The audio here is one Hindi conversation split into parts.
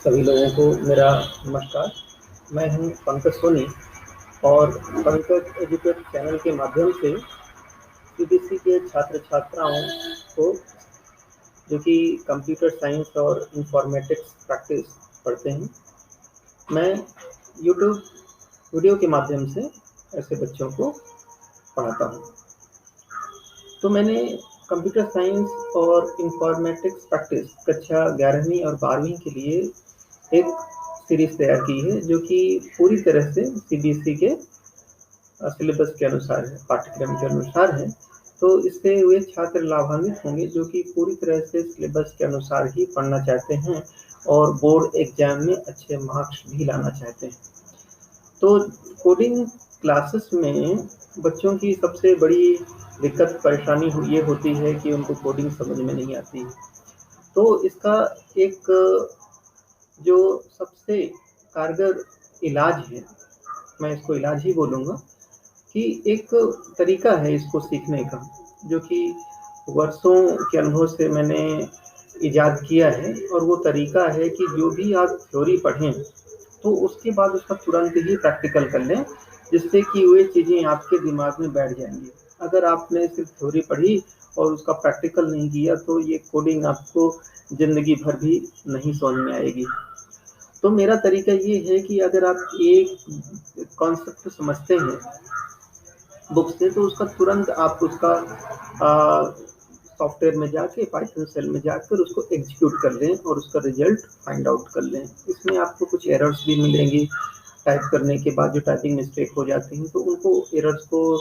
सभी लोगों को मेरा नमस्कार। मैं हूं पंकज सोनी और पंकज एजुकेट चैनल के माध्यम से सीबीएसई के छात्र-छात्राओं को जो कि कंप्यूटर साइंस और इन्फॉर्मेटिक्स प्रैक्टिस पढ़ते हैं, मैं यूट्यूब वीडियो के माध्यम से ऐसे बच्चों को पढ़ाता हूं। तो मैंने कंप्यूटर साइंस और इन्फॉर्मेटिक्स प्रैक्टिस कक्षा 11वीं और 12वीं के लिए एक सीरीज तैयार की है, जो कि पूरी तरह से सीबीएसई के सिलेबस के अनुसार है, पाठ्यक्रम के अनुसार है। तो इससे वे छात्र लाभान्वित होंगे जो कि पूरी तरह से सिलेबस के अनुसार ही पढ़ना चाहते हैं और बोर्ड एग्जाम में अच्छे मार्क्स भी लाना चाहते हैं। तो कोडिंग क्लासेस में बच्चों की सबसे बड़ी दिक्कत परेशानी ये होती है कि उनको कोडिंग समझ में नहीं आती है। तो इसका एक जो सबसे कारगर इलाज है, मैं इसको इलाज ही बोलूँगा, कि एक तरीका है इसको सीखने का, जो कि वर्षों के अनुभव से मैंने इजाद किया है। और वो तरीका है कि जो भी आप थ्योरी पढ़ें तो उसके बाद उसका तुरंत ही प्रैक्टिकल कर लें, जिससे कि वे चीज़ें आपके दिमाग में बैठ जाएंगी। अगर आपने सिर्फ थ्योरी पढ़ी और उसका प्रैक्टिकल नहीं किया तो ये कोडिंग आपको ज़िंदगी भर भी नहीं समझ में आएगी। तो मेरा तरीका ये है कि अगर आप एक कॉन्सेप्ट समझते हैं बुक से, तो उसका तुरंत आप उसका सॉफ्टवेयर में जाके पाइथन सेल में जाकर उसको एग्जीक्यूट कर लें और उसका रिजल्ट फाइंड आउट कर लें। इसमें आपको कुछ एरर्स भी मिलेंगी टाइप करने के बाद, जो टाइपिंग मिस्टेक हो जाती हैं, तो उनको एरर्स को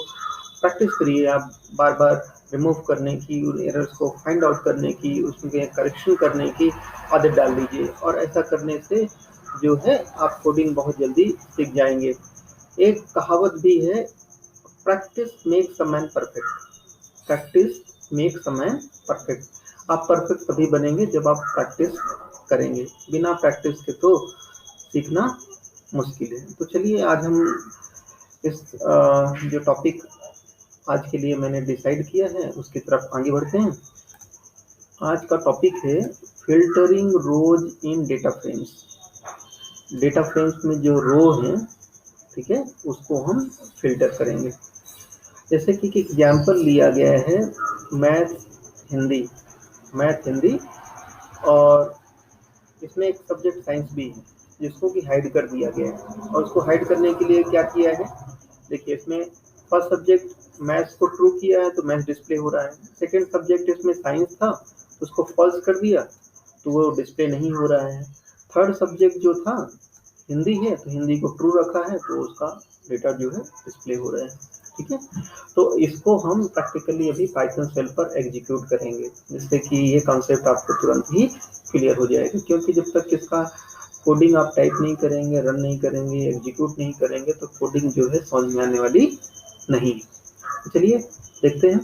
प्रैक्टिस करिए आप बार बार रिमूव करने की, उन एरर्स को फाइंड आउट करने की, उसमें करेक्शन करने की आदत डाल लीजिए। और ऐसा करने से जो है आप कोडिंग बहुत जल्दी सीख जाएंगे। एक कहावत भी है, practice makes a man perfect. Practice makes a man perfect. आप परफेक्ट तभी बनेंगे जब आप प्रैक्टिस करेंगे। बिना प्रैक्टिस के तो सीखना मुश्किल है। तो चलिए आज हम इस जो टॉपिक आज के लिए मैंने डिसाइड किया है उसकी तरफ आगे बढ़ते हैं। आज का टॉपिक है फिल्टरिंग रोज इन डेटा फ्रेम्स। डेटा फ्रेम्स में जो रो हैं, ठीक है, उसको हम फिल्टर करेंगे। जैसे कि एग्जाम्पल लिया गया है मैथ हिंदी और इसमें एक सब्जेक्ट साइंस भी है जिसको कि हाइड कर दिया गया है। और उसको हाइड करने के लिए क्या किया है, देखिए इसमें फर्स्ट सब्जेक्ट मैथ्स को ट्रू किया है तो मैथ्स डिस्प्ले हो रहा है। सेकंड सब्जेक्ट इसमें साइंस था तो उसको फॉल्स कर दिया तो वो डिस्प्ले नहीं हो रहा है। थर्ड सब्जेक्ट जो था हिंदी है तो हिंदी को ट्रू रखा है तो उसका डेटा जो है डिस्प्ले हो रहा है। ठीक है, तो इसको हम प्रैक्टिकली अभी पाइथन सेल पर एग्जीक्यूट करेंगे, जिससे कि ये कॉन्सेप्ट आपको तुरंत ही क्लियर हो जाएगा। क्योंकि जब तक इसका कोडिंग आप टाइप नहीं करेंगे, रन नहीं करेंगे, एग्जीक्यूट नहीं करेंगे तो कोडिंग जो है समझ में आने वाली नहीं है। चलिए देखते हैं।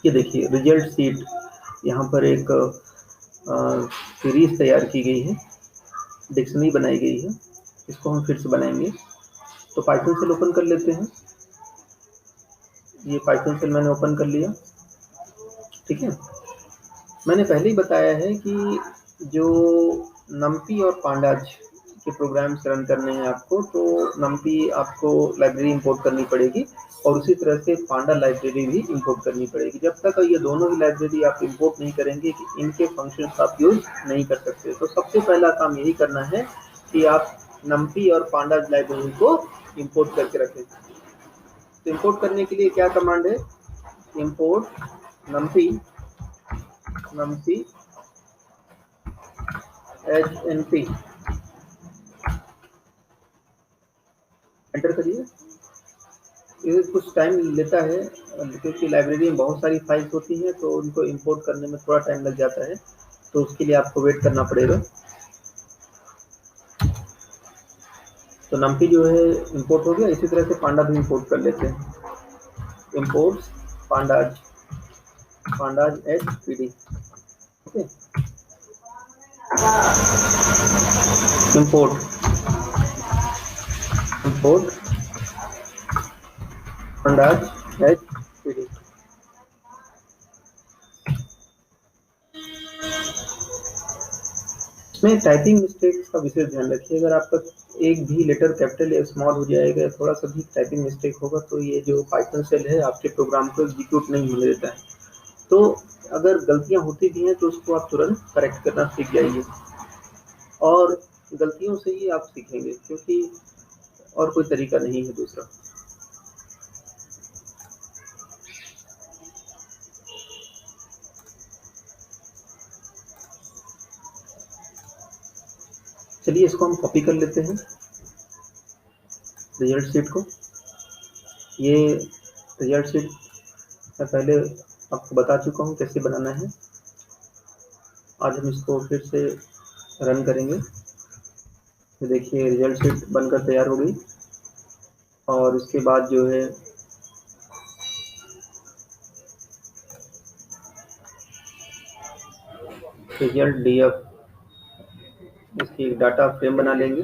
ये देखिए रिजल्ट सीट, यहाँ पर एक सीरीज तैयार की गई है, डिक्शनरी बनाई गई है। इसको हम फिर से बनाएंगे। तो पाइथन सेल ओपन कर लेते हैं। ये पाइथन सेल मैंने ओपन कर लिया। ठीक है, मैंने पहले ही बताया है कि जो नम्पी और पांडाज के प्रोग्राम्स रन करने हैं आपको, तो नम्पी आपको लाइब्रेरी इंपोर्ट करनी पड़ेगी और उसी तरह से पांडा लाइब्रेरी भी इंपोर्ट करनी पड़ेगी। जब तक ये दोनों ही लाइब्रेरी आप इंपोर्ट नहीं करेंगे कि इनके फंक्शंस आप यूज नहीं कर सकते। तो सबसे पहला काम यही करना है कि आप नम्पी और पांडाज लाइब्रेरी को इंपोर्ट करके रखें। तो इंपोर्ट करने के लिए क्या कमांड है, इंपोर्ट नम्पी HNP, एंटर करिए। ये कुछ टाइम लेता है क्योंकि लाइब्रेरी में बहुत सारी फाइल्स होती हैं तो उनको इंपोर्ट करने में थोड़ा टाइम लग जाता है, तो उसके लिए आपको वेट करना पड़ेगा। तो नम्पी जो है इंपोर्ट हो गया। इसी तरह से पांडा भी इंपोर्ट कर लेते हैं। Import pandas HPD। Okay, import अंदाज HPD। इसमें टाइपिंग मिस्टेक्स का विशेष ध्यान रखिए। अगर आपका एक भी लेटर कैपिटल या स्मॉल हो जाएगा, थोड़ा सा भी टाइपिंग मिस्टेक होगा, तो ये जो पाइथन शेल है आपके प्रोग्राम को एग्जीक्यूट नहीं होने देता है। तो अगर गलतियां होती भी हैं तो उसको आप तुरंत करेक्ट करना सीख जाइए, और गलतियों से ही आप सीखेंगे, क्योंकि और कोई तरीका नहीं है दूसरा। चलिए इसको हम कॉपी कर लेते हैं रिजल्ट शीट को। ये रिजल्ट शीट मैं पहले आपको बता चुका हूँ कैसे बनाना है। आज हम इसको फिर से रन करेंगे। तो देखिए रिजल्ट शीट बनकर तैयार हो गई, और उसके बाद जो है रिजल्ट DF, इसकी डाटा फ्रेम बना लेंगे।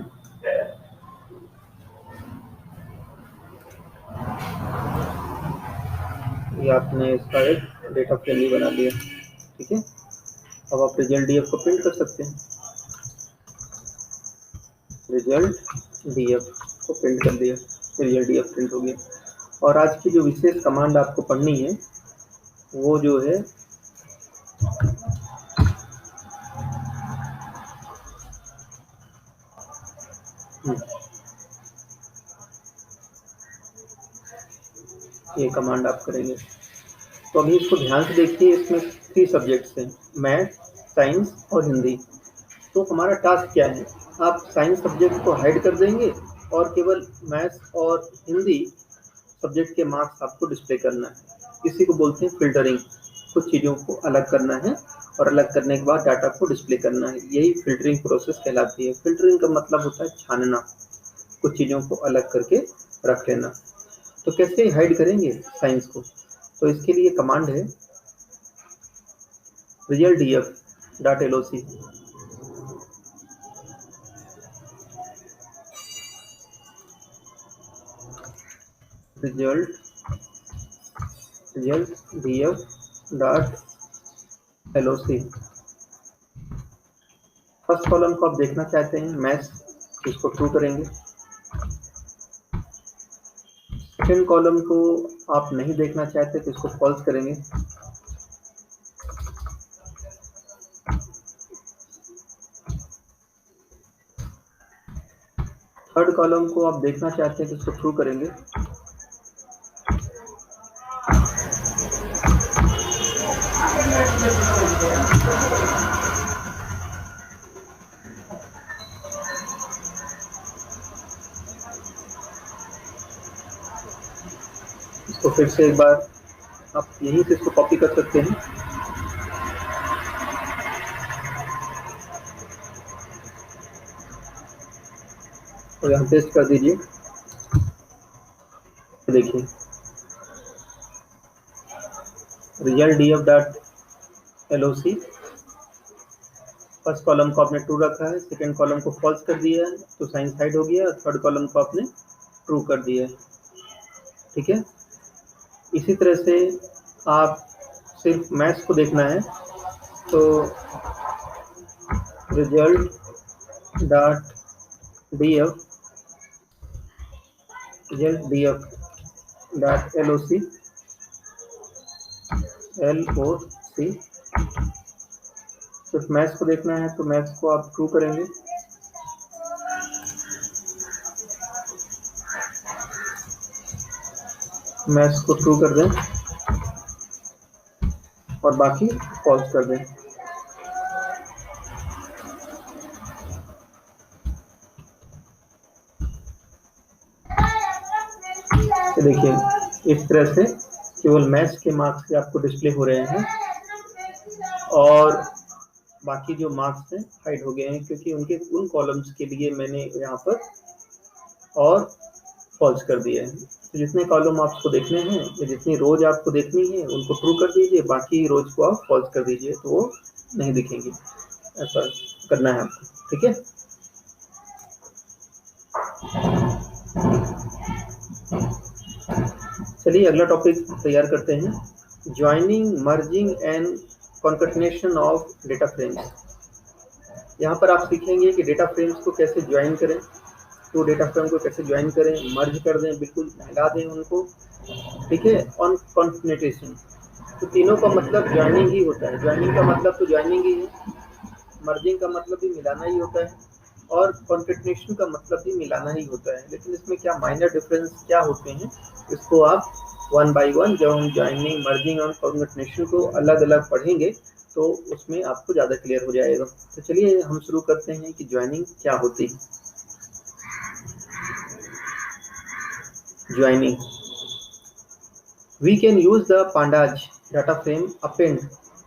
ये आपने इसका एक डेटा फ्रेम ही बना लिया, ठीक है। अब आप रिजल्ट DF को प्रिंट कर सकते हैं। रिजल्ट DF को प्रिंट कर दिया, रिजल्ट DF प्रिंट हो गया। और आज की जो विशेष कमांड आपको पढ़नी है वो जो है ये कमांड आप करेंगे। तो अभी इसको ध्यान से देखिए, इसमें 3 सब्जेक्ट्स हैं, मैथ, साइंस और हिंदी। तो हमारा टास्क क्या है, आप साइंस सब्जेक्ट को हाइड कर देंगे और केवल मैथ्स और हिंदी सब्जेक्ट के मार्क्स आपको डिस्प्ले करना है। इसी को बोलते हैं फिल्टरिंग। कुछ चीज़ों को अलग करना है और अलग करने के बाद डाटा को डिस्प्ले करना है, यही फिल्टरिंग प्रोसेस कहलाती है। फिल्टरिंग का मतलब होता है छानना, कुछ चीज़ों को अलग करके रख लेना। तो कैसे हाइड करेंगे साइंस को, तो इसके लिए कमांड है result DF dot LOC। Result DF dot LOC। First column को आप देखना चाहते हैं मैथ्स, इसको ट्रू करेंगे। सेकेंड कॉलम को आप नहीं देखना चाहते तो इसको फॉल्स करेंगे। थर्ड कॉलम को आप देखना चाहते हैं तो इसको ट्रू करेंगे। इसको फिर से एक बार आप यहीं से इसको कॉपी कर सकते हैं, और यहाँ पेस्ट कर दीजिए। देखिए result DF dot LOC, first column को आपने ट्रू रखा है, सेकेंड कॉलम को फॉल्स कर दिया है तो साइंस हाइड हो गया, थर्ड कॉलम को आपने ट्रू कर दिया है, ठीक है। इसी तरह से आप सिर्फ मैथ्स को देखना है तो result dot DF result DF dot LOC सिर्फ मैथ्स को देखना है तो मैथ्स को आप ट्रू करेंगे। मैथ्स को ट्रू कर दें और बाकी फॉल्स कर दें। तो देखिए इस तरह से केवल मैथ्स के मार्क्स ही आपको डिस्प्ले हो रहे हैं, और बाकी जो मार्क्स हैं हाइड हो गए हैं, क्योंकि उनके उन कॉलम्स के लिए मैंने यहाँ पर और फॉल्स कर दिया है। तो जितने कॉलम आपको देखने हैं या जितनी रोज आपको देखनी है उनको ट्रू कर दीजिए, बाकी रोज को आप फॉल्स कर दीजिए तो वो नहीं दिखेंगे। ऐसा करना है आपको, ठीक है। चलिए अगला टॉपिक तैयार करते हैं, joining, merging and concatenation of data frames. यहाँ पर आप सीखेंगे कि डेटा फ्रेम्स को कैसे ज्वाइन करें, तो डेटा फ्रेम को कैसे ज्वाइन करें, मर्ज कर दें, बिल्कुल मिला दें उनको, ठीक है। ऑन कॉन्कैटिनेशन, तो तीनों का मतलब ज्वाइनिंग ही होता है। ज्वाइनिंग का मतलब तो ज्वाइनिंग ही है, मर्जिंग का मतलब भी मिलाना ही होता है, और कॉन्कैटिनेशन का मतलब भी मिलाना ही होता है। लेकिन इसमें क्या माइनर डिफरेंस क्या होते हैं, इसको आप वन बाय वन जब हम ज्वाइनिंग, मर्जिंग और कॉन्कैटिनेशन को अलग अलग पढ़ेंगे तो उसमें आपको ज़्यादा क्लियर हो जाएगा। तो चलिए हम शुरू करते हैं कि ज्वाइनिंग क्या होती है। Joining, we can use the pandas data frame append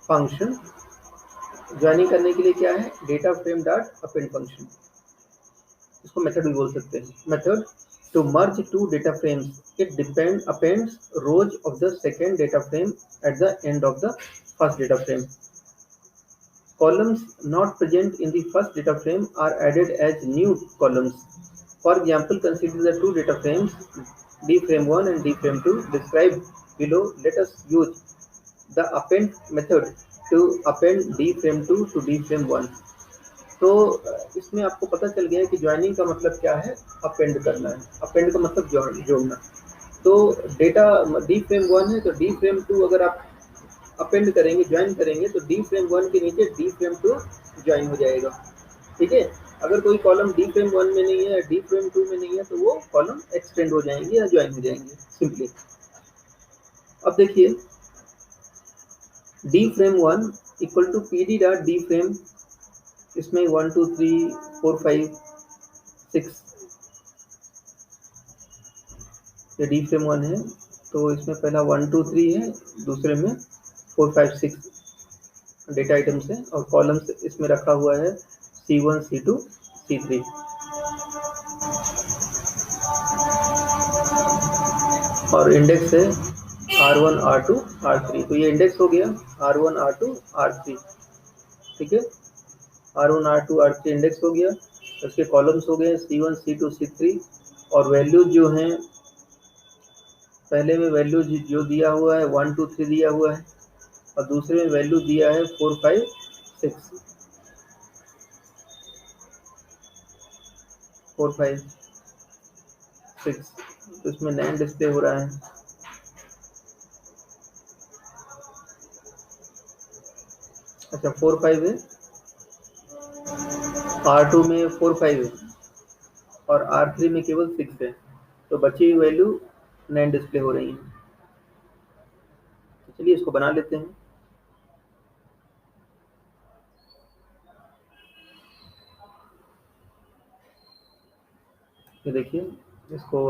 function। Joining करने के लिए क्या है, data frame dot append function, इसको मेथड भी बोल सकते हैं। Method to merge two data frames, it depend appends rows of the second data frame at the end of the first data frame. Columns not present in the first data frame are added as new columns. For example, consider the two data frames dframe1 and dframe2 described below. Let us use the append method to append dframe2 to dframe1। तो इसमें आपको पता चल गया है कि ज्वाइनिंग का मतलब क्या है, अपेंड करना है। अपेंड का मतलब जोड़ना। तो डेटा डी फ्रेम वन है तो डी फ्रेम टू अगर आप अपेंड करेंगे, ज्वाइन करेंगे, तो डी फ्रेम वन के नीचे डी फ्रेम टू ज्वाइन हो जाएगा, ठीक है। अगर कोई कॉलम डी फ्रेम वन में नहीं है, डी फ्रेम टू में नहीं है, तो वो कॉलम एक्सटेंड हो जाएंगे या ज्वाइन हो जाएंगे सिंपली। अब देखिए, D frame one equal to P D dot D frame, इसमें 1 2 3 4 5 6 ये डी फ्रेम वन है, तो इसमें पहला 1 2 3 है, दूसरे में 4 5 6 डेटा आइटम्स है, और कॉलम्स इसमें रखा हुआ है C1 C2 C3। और इंडेक्स है R1 R2 R3, तो ये इंडेक्स हो गया R1 R2 R3, ठीक है। R1 R2 R3 इंडेक्स हो गया, उसके कॉलम्स हो गए C1 C2 C3, और वैल्यूज जो हैं, पहले में वैल्यू जो दिया हुआ है 1 2 3 दिया हुआ है, और दूसरे में वैल्यू दिया है 4 5 6 4 5 6, तो इसमें नैन डिस्प्ले हो रहा है। अच्छा 4 5 है, R2 में 4 5 है, और R3 में केवल 6 है, तो बची हुई वैल्यू नैन डिस्प्ले हो रही है। तो चलिए इसको बना लेते हैं। ये देखिए, इसको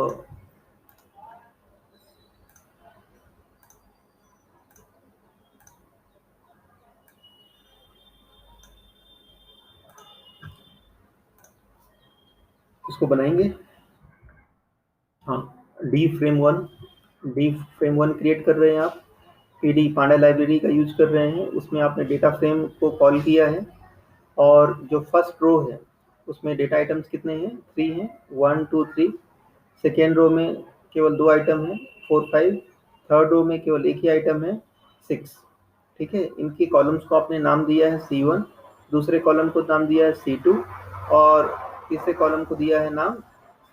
बनाएंगे। हाँ, डी फ्रेम वन क्रिएट कर रहे हैं आप, पीडी पांडा लाइब्रेरी का यूज कर रहे हैं, उसमें आपने डेटा फ्रेम को कॉल किया है, और जो फर्स्ट रो है उसमें डेटा आइटम्स कितने हैं, 3 हैं, 1 2 3। सेकेंड रो में केवल 2 आइटम है, 4 5। थर्ड रो में केवल एक ही आइटम है, 6, ठीक है। इनकी कॉलम्स को आपने नाम दिया है C1, दूसरे कॉलम को नाम दिया है C2, और तीसरे कॉलम को दिया है नाम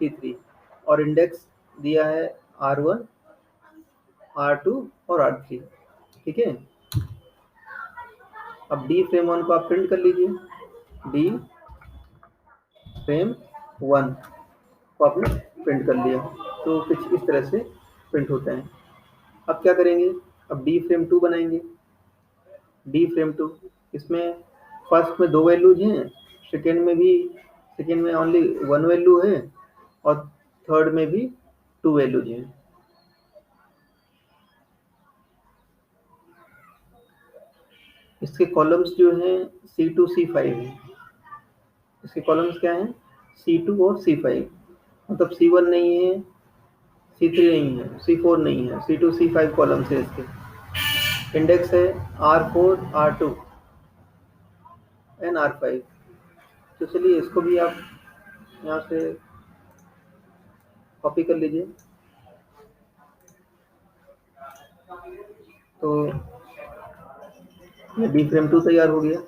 C3, और इंडेक्स दिया है R1 R2 और R3, ठीक है। अब डी फ्रेम वन को आप प्रिंट कर लीजिए, डी फ्रेम वन को आपने प्रिंट कर लिया, तो कुछ इस तरह से प्रिंट होता है। अब क्या करेंगे, अब डी फ्रेम टू बनाएंगे। डी फ्रेम टू, इसमें फर्स्ट में 2 वैल्यूज हैं, सेकेंड में ओनली 1 वैल्यू है, और थर्ड में भी 2 वैल्यूज हैं। इसके कॉलम्स जो हैं C2 C5 हैं। इसके कॉलम्स क्या हैं, C2 और C5, मतलब C1 नहीं है, C3 नहीं है, C4 नहीं है, C2 C5 कॉलम्स है इसके। इंडेक्स है R4 R2 एंड R5। तो चलिए इसको भी आप यहाँ से कॉपी कर लीजिए। तो ये डी फ्रेम 2 तैयार हो गया।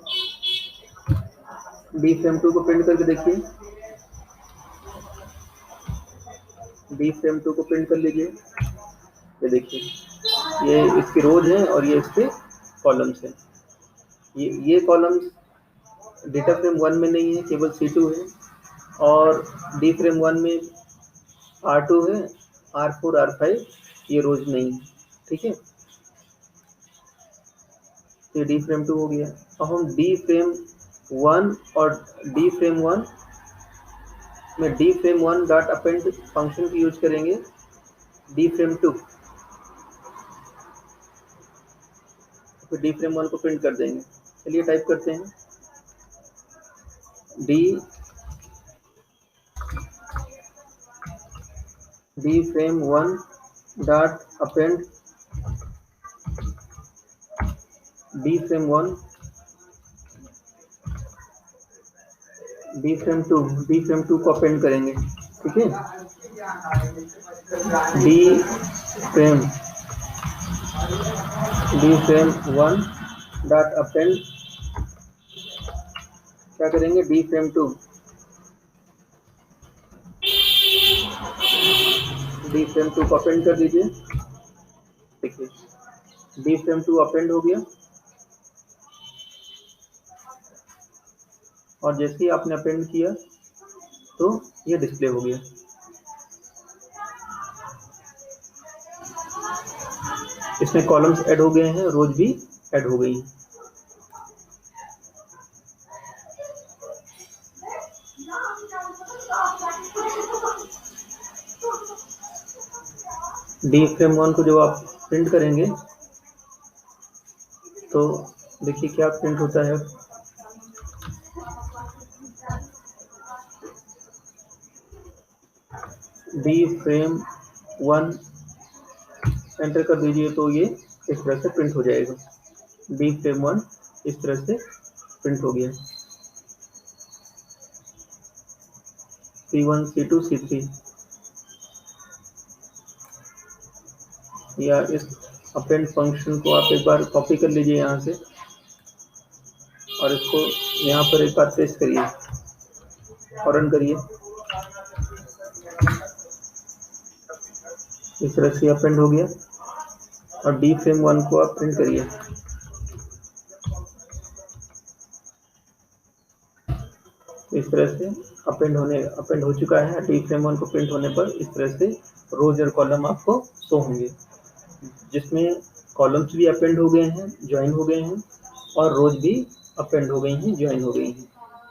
डी फ्रेम 2 को प्रिंट करके देखिए, डी फ्रेम 2 को प्रिंट कर लीजिए। ये देखिए, ये इसकी रोज है और ये इसके कॉलम्स हैं। ये कॉलम्स डेटा फ्रेम 1 में नहीं है, केवल C2 है, और डी फ्रेम 1 में R2 है, R4 R5 ये रोज नहीं है। ठीक है, ये डी फ्रेम 2 हो गया। अब हम डी फ्रेम 1 और डी फ्रेम 1 में D frame 1 dot append function की यूज करेंगे डी फ्रेम 2, फिर डी फ्रेम 1 को प्रिंट कर देंगे। चलिए टाइप करते हैं, D frame 1 dot append D frame 1 D frame 2 को अपेंड करेंगे। ठीक है, डी फ्रेम 1 डॉट अपेंड क्या करेंगे, डी फ्रेम 2 को अपेंड कर दीजिए। देखिए, डी फ्रेम 2 अपेंड हो गया, और जैसे ही आपने अपेंड किया तो ये डिस्प्ले हो गया। इसमें कॉलम्स ऐड हो गए हैं, रोज भी ऐड हो गई हैं। डी फ्रेम 1 को जब आप प्रिंट करेंगे तो देखिए क्या प्रिंट होता है। डी फ्रेम 1 एंटर कर दीजिए तो ये इस तरह से प्रिंट हो जाएगा। डी फ्रेम 1 इस तरह से प्रिंट हो गया। C1 C2 C3 या इस अपेंड फंक्शन को आप एक बार कॉपी कर लीजिए यहाँ से, और इसको यहाँ पर एक बार पेस्ट करिए और रन करिए। इस तरह से अपेंड हो गया, और डी फ्रेम 1 को आप प्रिंट करिए। इस तरह से अपेंड हो चुका है। डी फ्रेम 1 को प्रिंट होने पर इस तरह से रोज और कॉलम आपको शो होंगे, जिसमें कॉलम्स भी अपेंड हो गए हैं, ज्वाइन हो गए हैं, और रोज भी अपेंड हो गई हैं, ज्वाइन हो गई हैं।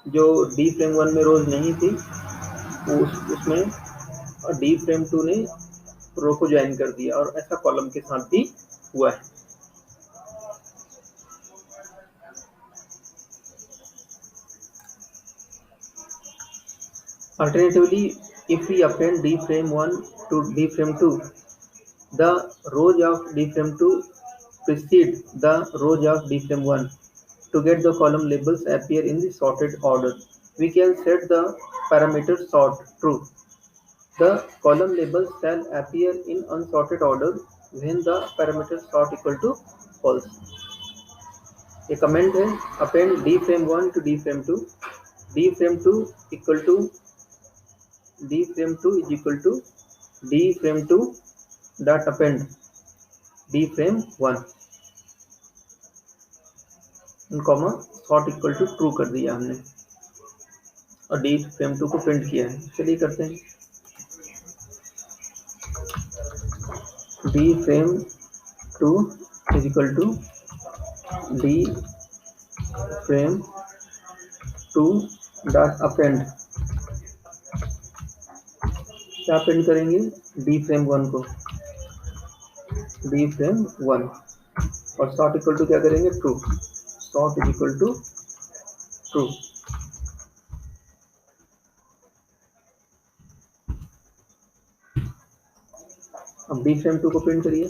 जो डी फ्रेम 1 में रोज नहीं थी उसमें डी फ्रेम 2 ने रो को ज्वाइन कर दिया, और ऐसा कॉलम के साथ भी हुआ है। Alternatively, if we append D frame 1 to D frame 2, the rows of D frame 2 precede the rows of D frame 1. To get the column labels appear in the sorted order, we can set the parameter sort true. The column labels shall appear in unsorted order when the parameter sort equal to false. ये कमेंट है, append D frame 1 to D frame 2, D frame 2 equal to D frame 2 is equal to D frame 2 dot append D frame 1 comma sort equal to true कर दिया हमने, और D frame 2 को प्रिंट किया है। चलिए करते हैं, D frame 2 is equal to D frame 2 dot append क्या अपेंड करेंगे, डी फ्रेम 1 को, डी फ्रेम 1, और सॉर्ट इक्वल टू क्या करेंगे, true. Sort is equal to true. अब डी फ्रेम 2 को प्रिंट करिए,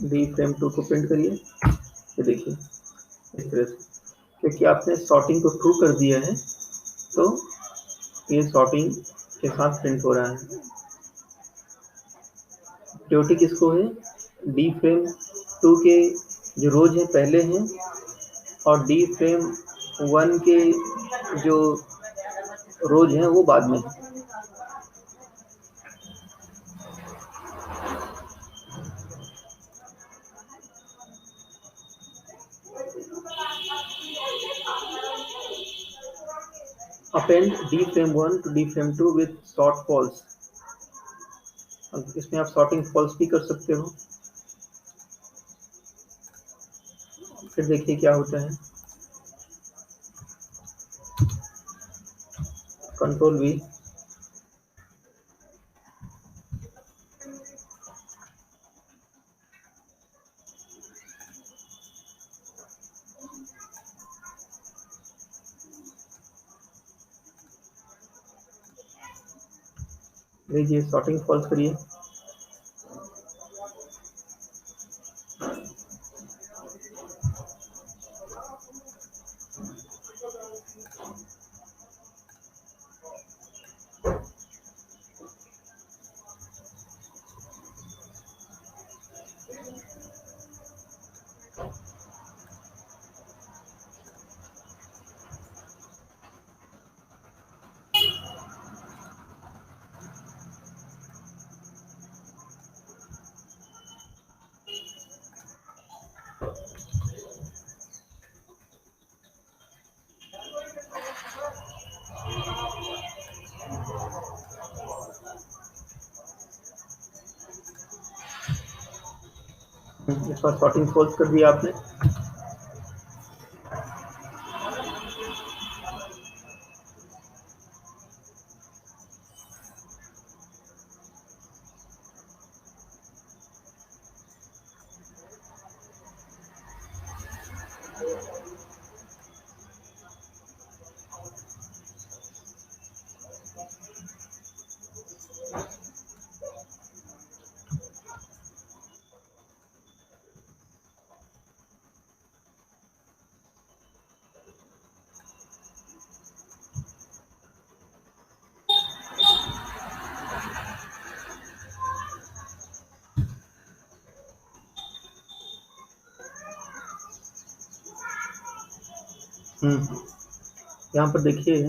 डी फ्रेम 2 को प्रिंट करिए। ये देखिए इस तरह से, क्योंकि आपने सॉर्टिंग को ट्रू कर दिया है तो ये सॉर्टिंग के साथ प्रिंट हो रहा है। प्योरिटी किसको है, डी फ्रेम 2 के जो रोज हैं पहले हैं और डी फ्रेम 1 के जो रोज हैं वो बाद में हैं। Append D frame 1 to D frame 2 with sort false। इसमें आप sorting false भी कर सकते हो। फिर देखिए क्या होता है। कंट्रोल V, लीजिए sorting false करिए। इस बार sorting false कर दिया आपने। यहाँ पर देखिए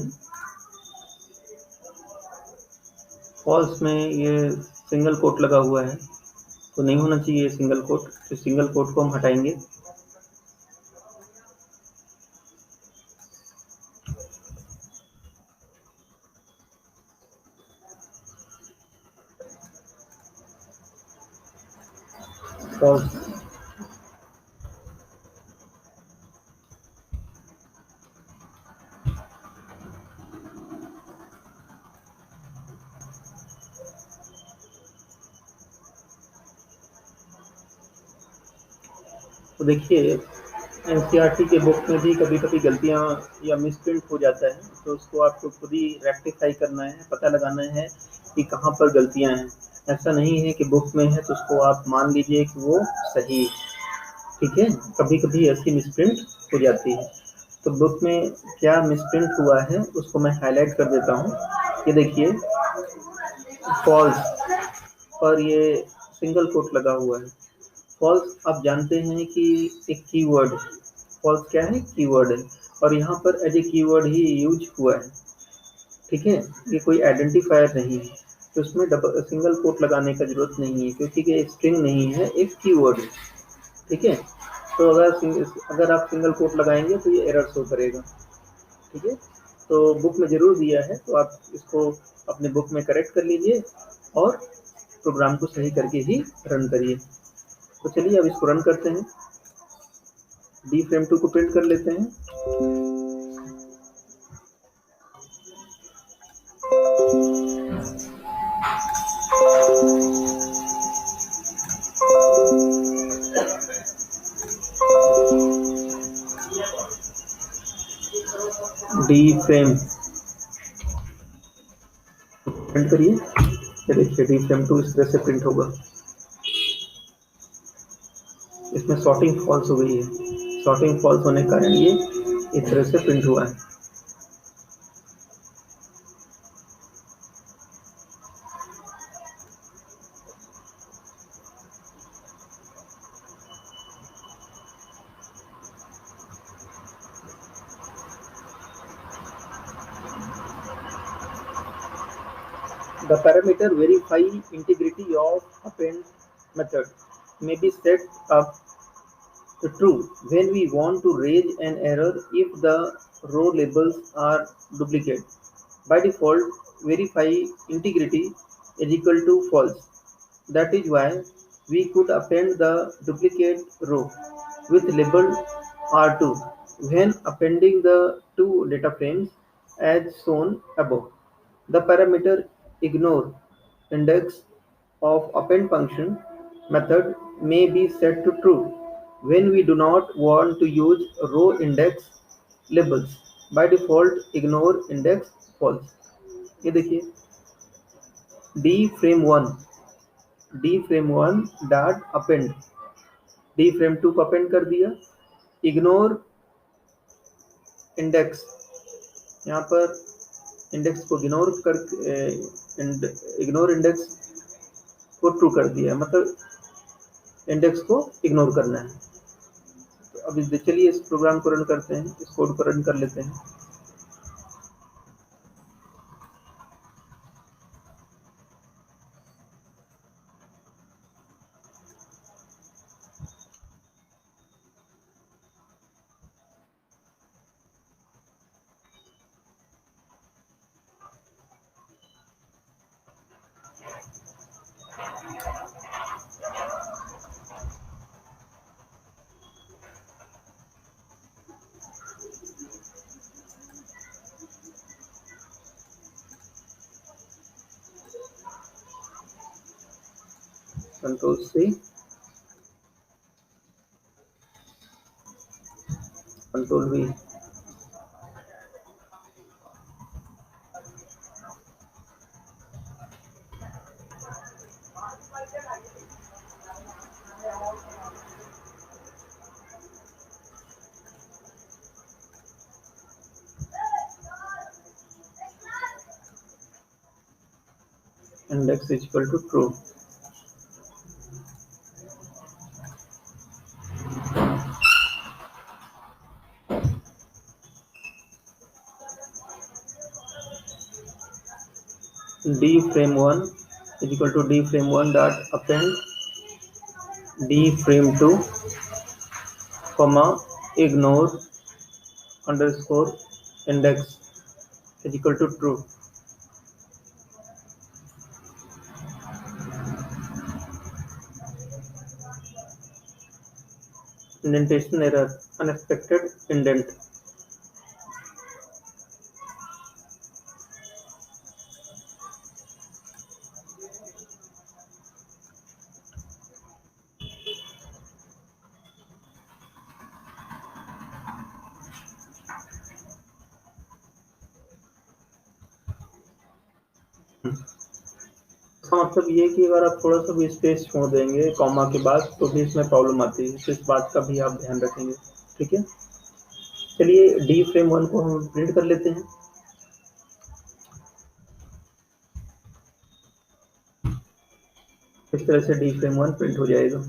फॉल्स में ये सिंगल कोट लगा हुआ है, तो नहीं होना चाहिए सिंगल कोट। तो सिंगल कोट को हम हटाएंगे। फॉल्स, तो देखिए एनसीईआरटी के बुक में भी कभी कभी गलतियां या मिसप्रिंट हो जाता है, तो उसको आपको खुद ही रेक्टिफाई करना है, पता लगाना है कि कहाँ पर गलतियां हैं। ऐसा नहीं है कि बुक में है तो उसको आप मान लीजिए कि वो सही है, ठीक है। कभी कभी ऐसी मिसप्रिंट हो जाती है। तो बुक में क्या मिसप्रिंट हुआ है उसको मैं हाईलाइट कर देता हूँ। ये देखिए फॉल्स और ये सिंगल कोट लगा हुआ है। फॉल्स आप जानते हैं कि एक कीवर्ड है। फॉल्स क्या है? कीवर्ड है, और यहाँ पर एज ए कीवर्ड ही यूज हुआ है, ठीक है। ये कोई आइडेंटिफायर नहीं है, तो उसमें डबल सिंगल कोट लगाने का जरूरत नहीं है, क्योंकि ये स्ट्रिंग नहीं है, एक कीवर्ड है, ठीक है। तो अगर आप सिंगल कोट लगाएंगे तो ये एरर शो करेगा, ठीक है। तो बुक में जरूर दिया है, तो आप इसको अपने बुक में करेक्ट कर लीजिए और प्रोग्राम को सही करके ही रन करिए। तो चलिए अब इसको रन करते हैं। डी फ्रेम 2 को प्रिंट कर लेते हैं। डी फ्रेम प्रिंट करिए। ये देखिए डी फ्रेम 2 इस तरह से प्रिंट होगा। इसमें सॉर्टिंग फॉल्स हो गई है। सॉर्टिंग फॉल्स होने के कारण ये इस तरह से प्रिंट हुआ है। The parameter verify integrity of append method may be set up to true when we want to raise an error if the row labels are duplicate. By default, verify integrity is equal to false. That is why we could append the duplicate row with label R2 when appending the two data frames as shown above. The parameter ignore index of append function method may be set to true when we do not want to use row index labels. By default, ignore index false. ये देखिए d frame 1 dot append d frame 2 को अपेंड कर दिया. इग्नोर इंडेक्स, यहाँ पर इंडेक्स को इग्नोर इंडेक्स को ट्रू कर दिया, मतलब इंडेक्स को इग्नोर करना है. तो अभी चलिए इस प्रोग्राम को रन करते हैं, इस कोड को रन कर लेते हैं. Control-C, Control-V. Index is equal to true. d frame 1 is equal to d frame 1 dot append d frame 2 comma ignore underscore index is equal to true. Indentation error, unexpected indent. इसका मतलब ये कि अगर आप थोड़ा सा भी स्पेस छोड़ देंगे कॉमा के बाद तो भी इसमें प्रॉब्लम आती है, तो इस बात का भी आप ध्यान रखेंगे. ठीक है, चलिए d frame 1 को हम प्रिंट कर लेते हैं. इस तरह से d frame 1 प्रिंट हो जाएगा.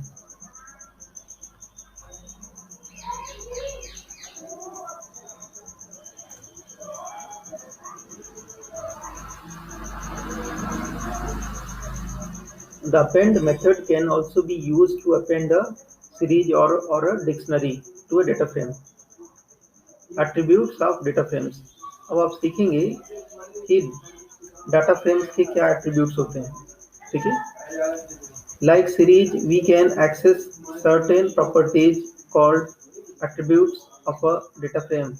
The append method can also be used to append a series or a dictionary to a data frame. Attributes of data frames. अब आप सीखेंगे कि डाटा फ्रेम्स के क्या एट्रीब्यूट्स होते हैं. ठीक है, like series we can access certain properties called attributes of a data frame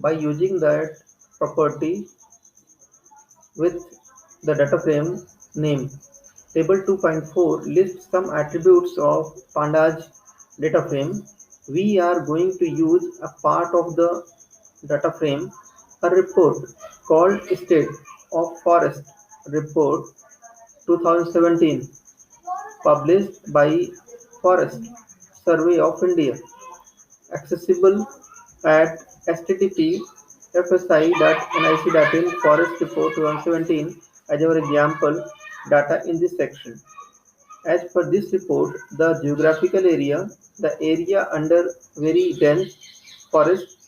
by using that property with the data frame name. Table 2.4 lists some attributes of Pandas data frame. We are going to use a part of the data frame, a report called State of Forest Report 2017, published by Forest Survey of India, accessible at http://fsi.nic.in Forest Report 2017 as our example data in this section. As per this report, the geographical area, the area under very dense forest.